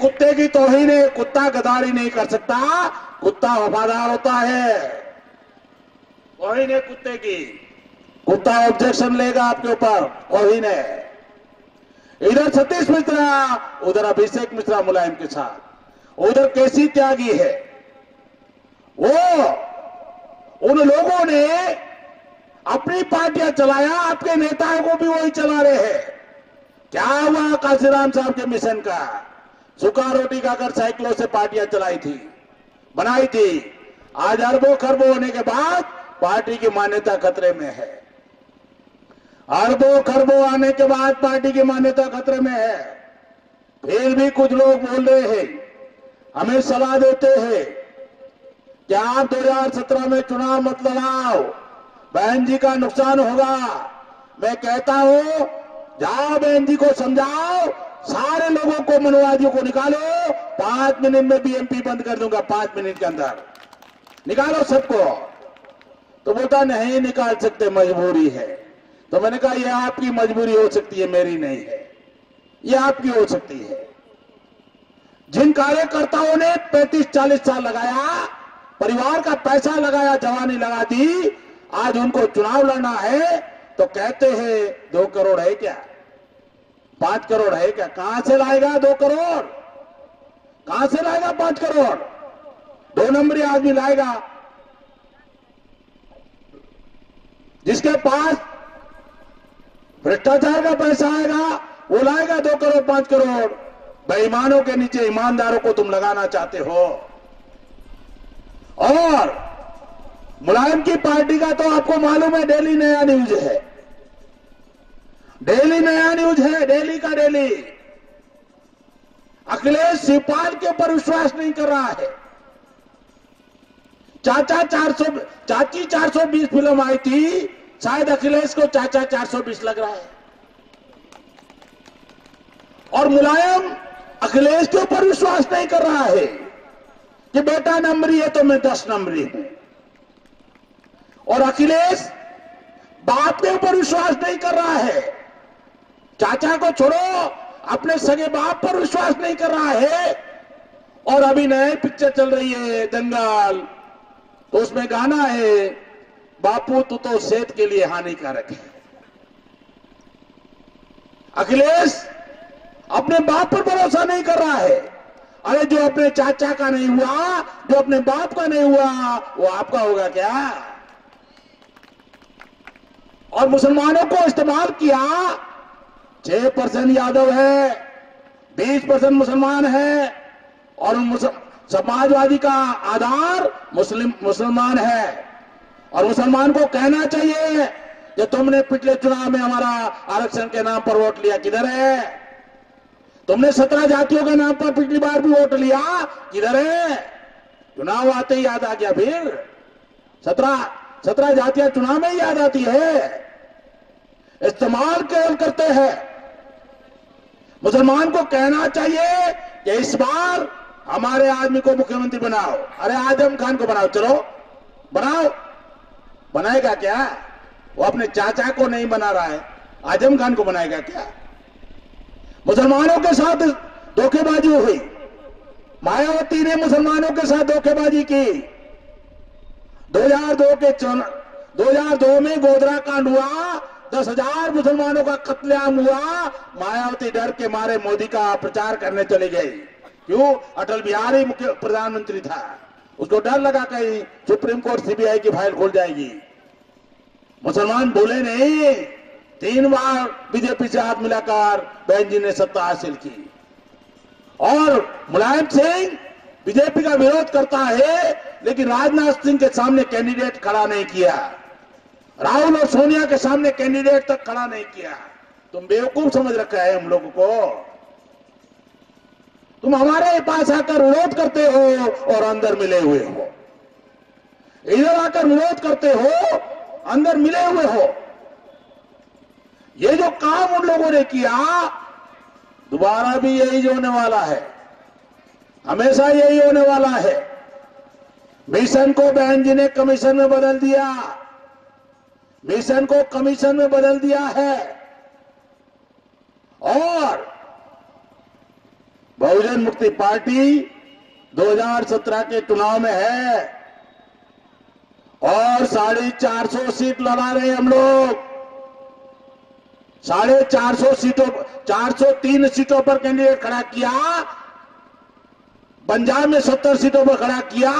कुत्ते की तौहीन है, कुत्ता गद्दारी नहीं कर सकता, कुत्ता वफादार होता है। तौहीन है कुत्ते की, कुत्ता ऑब्जेक्शन लेगा आपके ऊपर, तौहीन है। इधर सतीश मिश्रा, उधर अभिषेक मिश्रा मुलायम के साथ, उधर केसी त्यागी है। वो उन लोगों ने अपनी पार्टियां चलाया, आपके नेताओं को भी वही चला रहे हैं। क्या हुआ काशीराम साहब के मिशन का? सूखा रोटी खाकर साइकिलों से पार्टियां चलाई थी, बनाई थी। आज अरबों खरबों होने के बाद पार्टी की मान्यता खतरे में है। अरबों खरबों आने के बाद पार्टी की मान्यता खतरे में है। फिर भी कुछ लोग बोल रहे हैं, हमें सलाह देते हैं कि आप 2017 में चुनाव मत लड़ाओ, बहन जी का नुकसान होगा। मैं कहता हूं, जाओ बहन जी को समझाओ, सारे लोगों को, मनोवादियों को निकालो, 5 मिनट में बीएमपी बंद कर दूंगा, 5 मिनट के अंदर निकालो सबको। तो बोलता नहीं निकाल सकते, मजबूरी है। तो मैंने कहा यह आपकी मजबूरी हो सकती है, मेरी नहीं है, यह आपकी हो सकती है। जिन कार्यकर्ताओं ने 35-40 साल लगाया, परिवार का पैसा लगाया, जवानी लगा दी, आज उनको चुनाव लड़ना है तो कहते हैं 2 करोड़ है क्या, 5 करोड़ है क्या? कहां से लाएगा 2 करोड़? कहां से लाएगा 5 करोड़? 2 नंबरी आदमी लाएगा। जिसके पास भ्रष्टाचार का पैसा आएगा वो लाएगा 2 करोड़ 5 करोड़। बेईमानों के नीचे ईमानदारों को तुम लगाना चाहते हो। और मुलायम की पार्टी का तो आपको मालूम है, डेली नया न्यूज है, डेली नया न्यूज है, डेली का डेली। अखिलेश शिवपाल के ऊपर विश्वास नहीं कर रहा है। चाची 420 फिल्म आई थी, शायद अखिलेश को चाचा 420 लग रहा है। और मुलायम अखिलेश के ऊपर विश्वास नहीं कर रहा है कि बेटा नंबरी है तो मैं 10 नंबरी हूं। और अखिलेश बाप के ऊपर विश्वास नहीं कर रहा है, चाचा को छोड़ो, अपने सगे बाप पर विश्वास नहीं कर रहा है। और अभी नई पिक्चर चल रही है दंगल, तो उसमें गाना है, बापू तू तो सेहत के लिए हानिकारक है। अखिलेश अपने बाप पर भरोसा नहीं कर रहा है। अरे जो अपने चाचा का नहीं हुआ, जो अपने बाप का नहीं हुआ, वो आपका होगा क्या? और मुसलमानों को इस्तेमाल किया। 6% यादव है, 20% मुसलमान है, और समाजवादी का आधार मुसलमान है। और मुसलमान को कहना चाहिए कि तुमने पिछले चुनाव में हमारा आरक्षण के नाम पर वोट लिया, किधर है? तुमने 17 जातियों के नाम पर पिछली बार भी वोट लिया, किधर है? चुनाव आते ही याद आ गया। फिर 17 जातियां चुनाव में ही याद आती है। इस्तेमाल केवल करते हैं। मुसलमान को कहना चाहिए कि इस बार हमारे आदमी को मुख्यमंत्री बनाओ। अरे आजम खान को बनाओ, चलो बनाओ। बनाएगा क्या? वो अपने चाचा को नहीं बना रहा है, आजम खान को बनाएगा क्या? मुसलमानों के साथ धोखेबाजी हुई, मायावती ने मुसलमानों के साथ धोखेबाजी की। 2002 में गोधरा कांड हुआ, 10,000 मुसलमानों का कत्लेआम हुआ। मायावती डर के मारे मोदी का प्रचार करने चली गई। क्यों? अटल बिहारी मुख्य प्रधानमंत्री था, उसको डर लगा कहीं सुप्रीम कोर्ट सीबीआई की फाइल खोल जाएगी। मुसलमान बोले नहीं। 3 बार बीजेपी से हाथ मिलाकर बहन जी ने सत्ता हासिल की। और मुलायम सिंह बीजेपी का विरोध करता है, लेकिन राजनाथ सिंह के सामने कैंडिडेट खड़ा नहीं किया, राहुल और सोनिया के सामने कैंडिडेट तक खड़ा नहीं किया। तुम बेवकूफ समझ रखा है हम लोगों को। तुम हमारे पास आकर विरोध करते हो और अंदर मिले हुए हो, इधर आकर विरोध करते हो, अंदर मिले हुए हो। ये जो काम उन लोगों ने किया, दोबारा भी यही होने वाला है, हमेशा यही होने वाला है। मिशन को बहन जी ने कमीशन में बदल दिया, मिशन को कमीशन में बदल दिया है। और बहुजन मुक्ति पार्टी 2017 के चुनाव में है और 450 सीट लड़ा रहे हम लोग। 450 सीटों, 403 सीटों पर कैंडिडेट खड़ा किया, पंजाब में 70 सीटों पर खड़ा किया,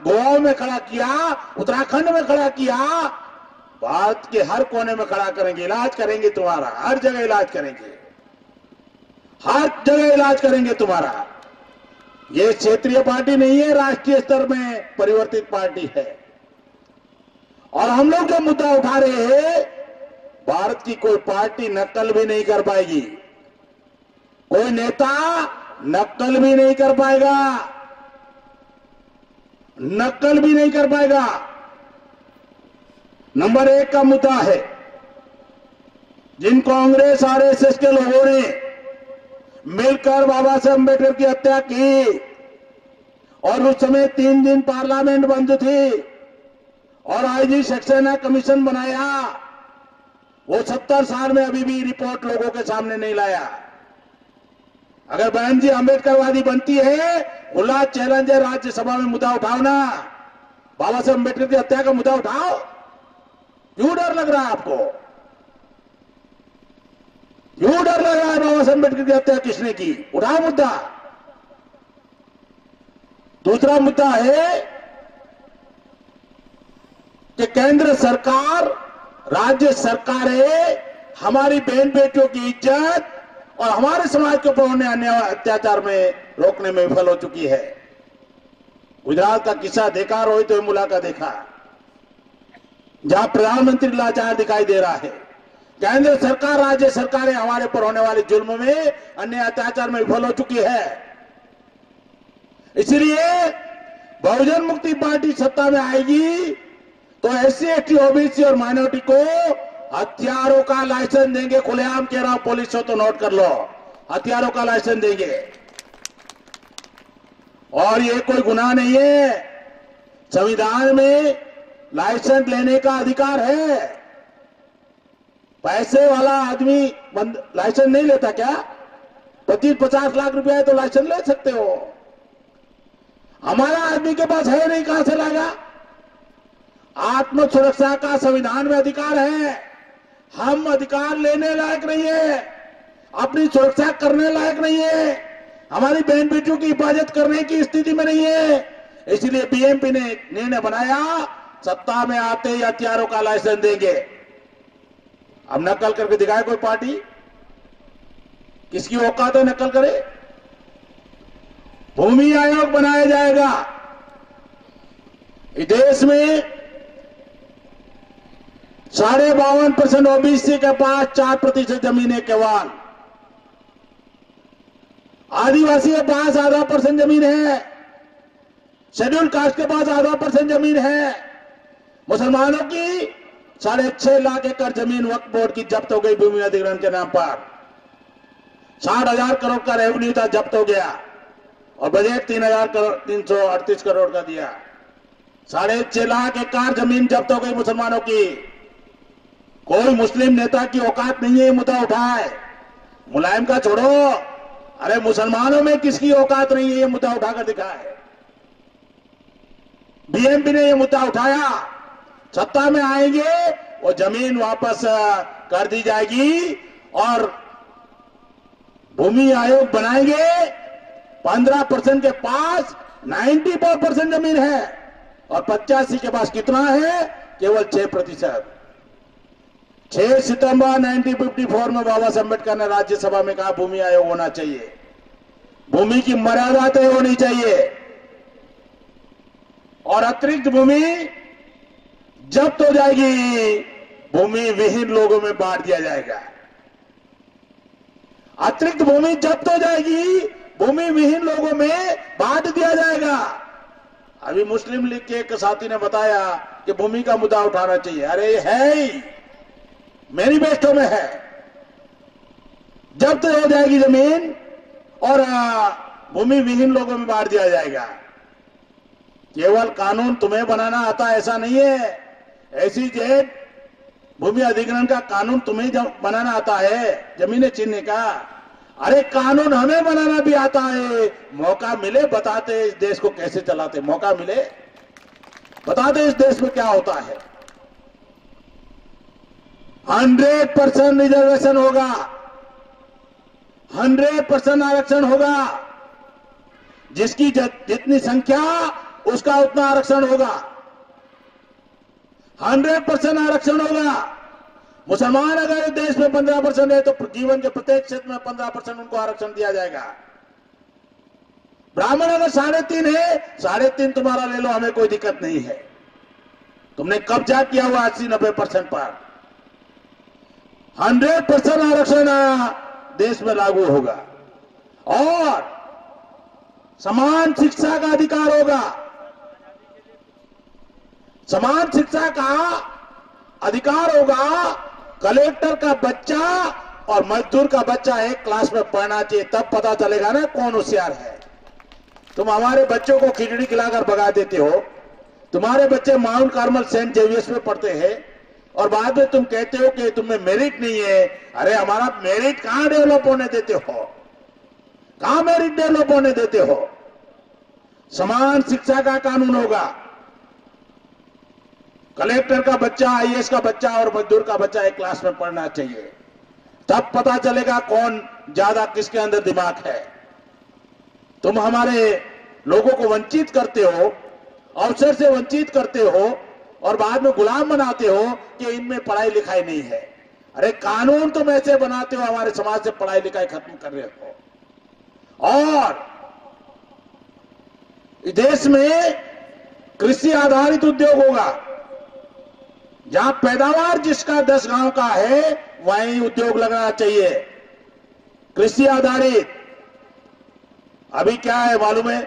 गोवा में खड़ा किया, उत्तराखंड में खड़ा किया, भारत के हर कोने में खड़ा करेंगे, इलाज करेंगे तुम्हारा, हर जगह इलाज करेंगे, हर जगह इलाज करेंगे तुम्हारा। ये क्षेत्रीय पार्टी नहीं है, राष्ट्रीय स्तर में परिवर्तित पार्टी है। और हम लोग जो मुद्दा उठा रहे हैं, भारत की कोई पार्टी नकल भी नहीं कर पाएगी, कोई नेता नकल भी नहीं कर पाएगा, नकल भी नहीं कर पाएगा। नंबर 1 का मुद्दा है, जिन कांग्रेस आरएसएस के लोगों ने मिलकर बाबा साहब अम्बेडकर की हत्या की और उस समय 3 दिन पार्लियामेंट बंद थी और आईजी सक्सेना कमीशन बनाया, वो 70 साल में अभी भी रिपोर्ट लोगों के सामने नहीं लाया। अगर बहन जी अम्बेडकरवादी बनती है, खुला चैलेंज है, राज्यसभा में मुद्दा उठाओ ना, बाबा साहब अम्बेडकर की हत्या का मुद्दा उठाओ। क्यों डर लग रहा है आपको? क्यों डर लग रहा है? बाबा साहब अम्बेडकर की हत्या किसने की? उठाओ मुद्दा। दूसरा मुद्दा है कि केंद्र सरकार, राज्य सरकारें हमारी बहन बेटियों की इज्जत और हमारे समाज के ऊपर होने अन्याय अत्याचार में रोकने में विफल हो चुकी है। गुजरात का किस्सा देखा, रोहित वेमुला का देखा, जहां प्रधानमंत्री लाचार दिखाई दे रहा है। केंद्र सरकार, राज्य सरकारें हमारे पर होने वाले जुल्म में, अन्याय अत्याचार में विफल हो चुकी है। इसलिए बहुजन मुक्ति पार्टी सत्ता में आएगी तो एससी, एसटी, ओबीसी और माइनॉरिटी को हथियारों का लाइसेंस देंगे। खुलेआम कह रहा हूं, पुलिस हो तो नोट कर लो, हथियारों का लाइसेंस देंगे। और ये कोई गुनाह नहीं है, संविधान में लाइसेंस लेने का अधिकार है। पैसे वाला आदमी लाइसेंस नहीं लेता क्या? 25-50 लाख रुपया है तो लाइसेंस ले सकते हो। हमारा आदमी के पास है नहीं, कहां से लाएगा? आत्म सुरक्षा का संविधान में अधिकार है। हम अधिकार लेने लायक नहीं है, अपनी सुरक्षा करने लायक नहीं है, हमारी बहन बेटियों की हिफाजत करने की स्थिति में नहीं है। इसलिए बीएमपी ने निर्णय बनाया, सत्ता में आते ही हथियारों का लाइसेंस देंगे। अब नकल करके दिखाए कोई पार्टी, किसकी औकात है नकल करे? भूमि आयोग बनाया जाएगा। इस देश में 52.5% ओबीसी के पास 4% जमीन है केवल। आदिवासी के पास ½ % जमीन है, शेड्यूल कास्ट के पास ½ % जमीन है। मुसलमानों की 6.5 लाख एकड़ जमीन वक्फ बोर्ड की जब्त हो गई भूमि अधिग्रहण के नाम पर। 60,000 करोड़ का रेवेन्यू था, जब्त हो गया और बजट 338 करोड़ का दिया। 6.5 लाख एकड़ जमीन जब्त हो गई मुसलमानों की। कोई मुस्लिम नेता की औकात नहीं है ये मुद्दा उठाए। मुलायम का छोड़ो, अरे मुसलमानों में किसकी औकात नहीं है ये मुद्दा उठाकर दिखाए। बीएमपी ने ये मुद्दा उठाया, सत्ता में आएंगे वो जमीन वापस कर दी जाएगी और भूमि आयोग बनाएंगे। 15% के पास 94% जमीन है और 85 के पास कितना है? केवल 6%। 6 सितंबर 1954 में बाबा साहब अम्बेडकर ने राज्यसभा में कहा भूमि आयोग होना चाहिए, भूमि की मर्यादा तय होनी चाहिए और अतिरिक्त भूमि जब्त हो जाएगी, भूमि विहीन लोगों में बांट दिया जाएगा। अतिरिक्त भूमि जब्त हो जाएगी, भूमि विहीन लोगों में बांट दिया जाएगा। अभी मुस्लिम लीग के एक साथी ने बताया कि भूमि का मुद्दा उठाना चाहिए। अरे है ही, मैनिफेस्टो में है, जब्त हो जाएगी जमीन और भूमि विहीन लोगों में बांट दिया जाएगा। केवल कानून तुम्हें बनाना आता ऐसा नहीं है। ऐसी जेड भूमि अधिग्रहण का कानून तुम्हें बनाना आता है, जमीनें छीनने का। अरे कानून हमें बनाना भी आता है, मौका मिले बताते इस देश को कैसे चलाते, मौका मिले बताते इस देश में क्या होता है। 100% रिजर्वेशन होगा, 100% आरक्षण होगा, जिसकी जितनी संख्या उसका उतना आरक्षण होगा। 100% आरक्षण होगा। मुसलमान अगर देश में 15% है तो जीवन के प्रत्येक क्षेत्र में 15% उनको आरक्षण दिया जाएगा। ब्राह्मण अगर 3.5 है, 3.5 तुम्हारा ले लो, हमें कोई दिक्कत नहीं है। तुमने कब्जा किया हुआ 80-90% पर 100% आरक्षण देश में लागू होगा और समान शिक्षा का अधिकार होगा। समान शिक्षा का अधिकार होगा। कलेक्टर का बच्चा और मजदूर का बच्चा एक क्लास में पढ़ना चाहिए, तब पता चलेगा ना कौन होशियार है। तुम हमारे बच्चों को खिचड़ी खिलाकर भगा देते हो, तुम्हारे बच्चे माउंट कार्मल सेंट जेवियर्स में पढ़ते हैं और बाद में तुम कहते हो कि तुम्हें मेरिट नहीं है। अरे हमारा मेरिट कहां डेवलप होने देते हो, कहां मेरिट डेवलप होने देते हो। समान शिक्षा का कानून होगा। कलेक्टर का बच्चा, आईएएस का बच्चा और मजदूर का बच्चा एक क्लास में पढ़ना चाहिए, तब पता चलेगा कौन ज्यादा किसके अंदर दिमाग है। तुम हमारे लोगों को वंचित करते हो, अवसर से वंचित करते हो और बाद में गुलाम बनाते हो कि इनमें पढ़ाई लिखाई नहीं है। अरे कानून तुम ऐसे बनाते हो, हमारे समाज से पढ़ाई लिखाई खत्म कर रहे हो। और देश में कृषि आधारित उद्योग होगा। जहां पैदावार जिसका 10 गांव का है वहीं उद्योग लगना चाहिए, कृषि आधारित। अभी क्या है मालूम है,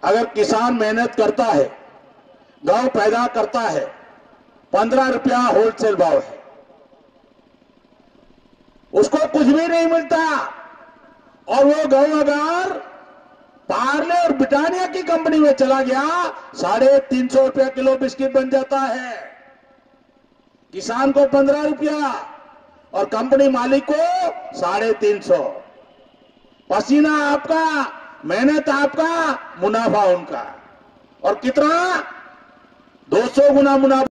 अगर किसान मेहनत करता है, गांव पैदा करता है, 15 रुपया होलसेल भाव है, उसको कुछ भी नहीं मिलता। और वो गांव अगर पार्ले और ब्रिटानिया की कंपनी में चला गया, 350 रुपया किलो बिस्किट बन जाता है। किसान को 15 रुपया और कंपनी मालिक को 350। पसीना आपका, मेहनत आपका, मुनाफा उनका। और कितना? 200 गुना मुनाफा।